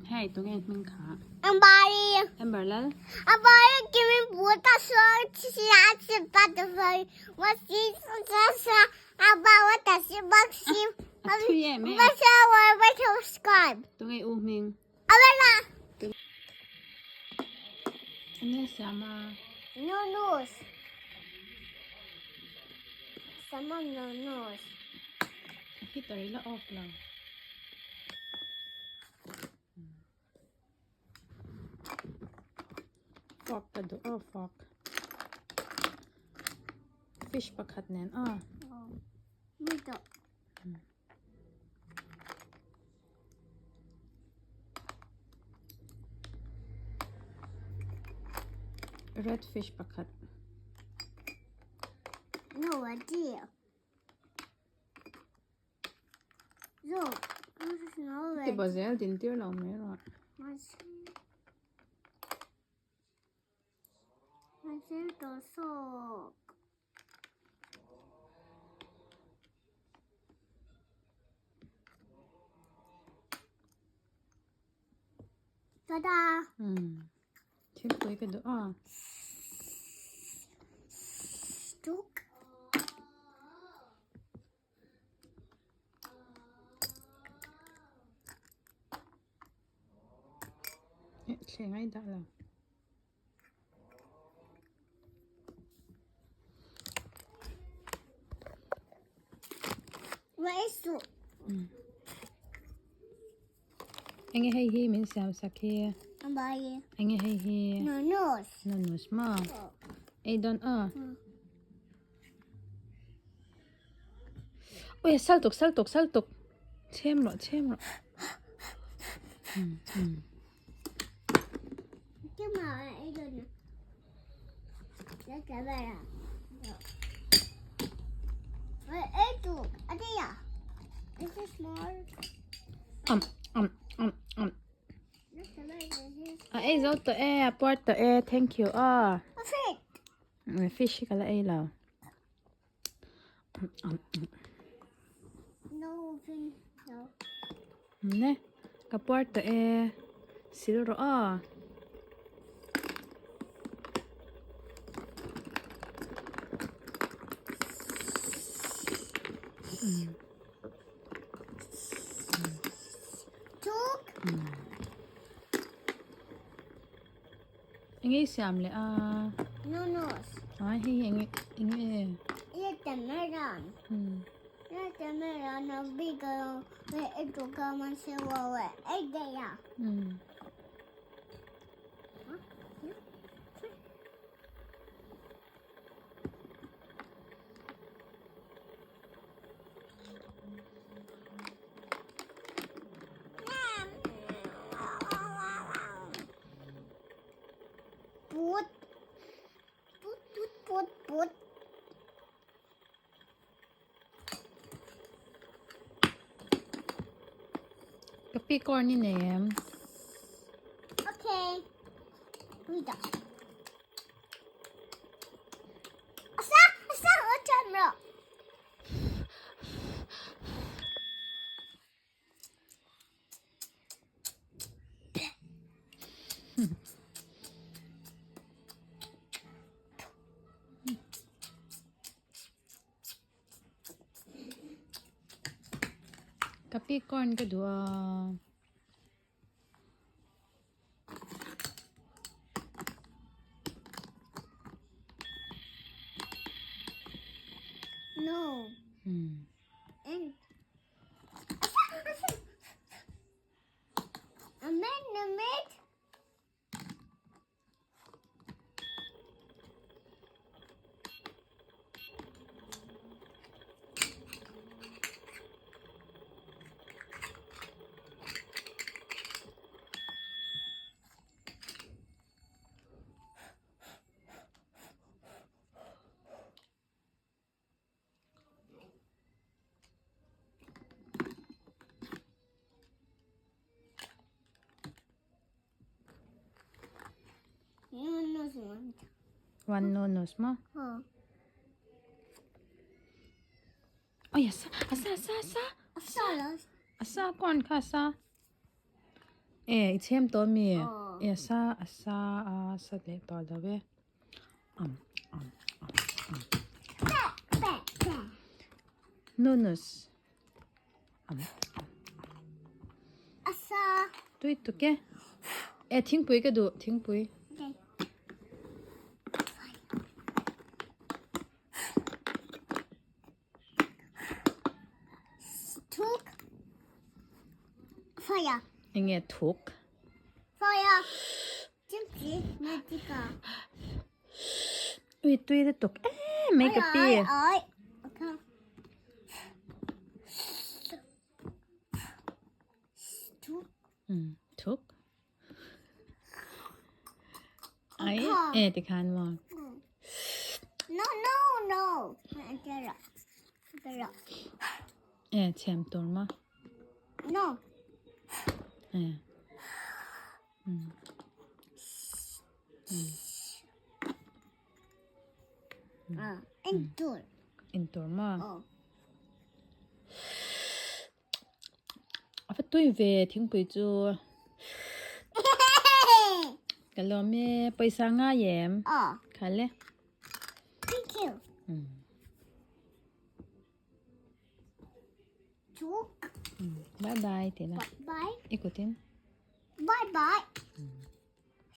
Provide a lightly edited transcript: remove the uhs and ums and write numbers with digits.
Hey, tung en min kha. Ambari. Emberlal. Ambari, give me water so that's a butterfly. What's this? About what does it box you? What's our subscribe? Tung e uming. Abela. Ano sama? No nose. Sama no nose. Hitari la off lang. Fork ka do. Oh, fork. Fish pakat nen. Ah. Mito. Red fish pakat. No idea. Look. There's no Iti bazel din tiyo lang meron. Masito sok. Tada! Siyempre ka do. Ah. Stuk. Siya ngay da lang. What is it? Anh hay hi min sam sakhe. Ambari. Anh hay hi. No nose. No nos ma. Ay don ah. Ôi saltok. Chem ro. Come on, I don't know. Let's have it. What is it? Adia. Is it small? Let's have it. Ah, ay zot to port to thank you ah. What's it? Fish kala ay lao. No thing. No. Ne. Kaport to silro ah. Took. Anh sam le ah. No nose. Ay hi anh Let the melon. Let the melon a bigger. It will come and say, well, egg there. Put. Kapi corn ni nem. Okay. We done. Asa, otan ro. Kapi corn ka do ah. No. And a minute. One nonos mo. Oh. Oh yes. Asa. Salad. Asa corn ka sa. Eh, it's him to me. Oh. Asa sa le to da we. Nunus. Asa. Tui tu ke. Eh, ting pui ke du, ting pui. Okay. Took. Fire. Inge tuk. Fire. Kimchi. Magica. Ui, tui de tuk. Eh, make a pee. Okay. Took. Tuk. Ai, ti kan mo. No. Get up. Chem tor ma. No. Indoor. In tor ma. Oh. Apa tui ve ting pui chu. Kalau me paisa nga yem. Oh. Khale. Thank you. Took. Bye bye tila. Bye. Ikutin. Bye.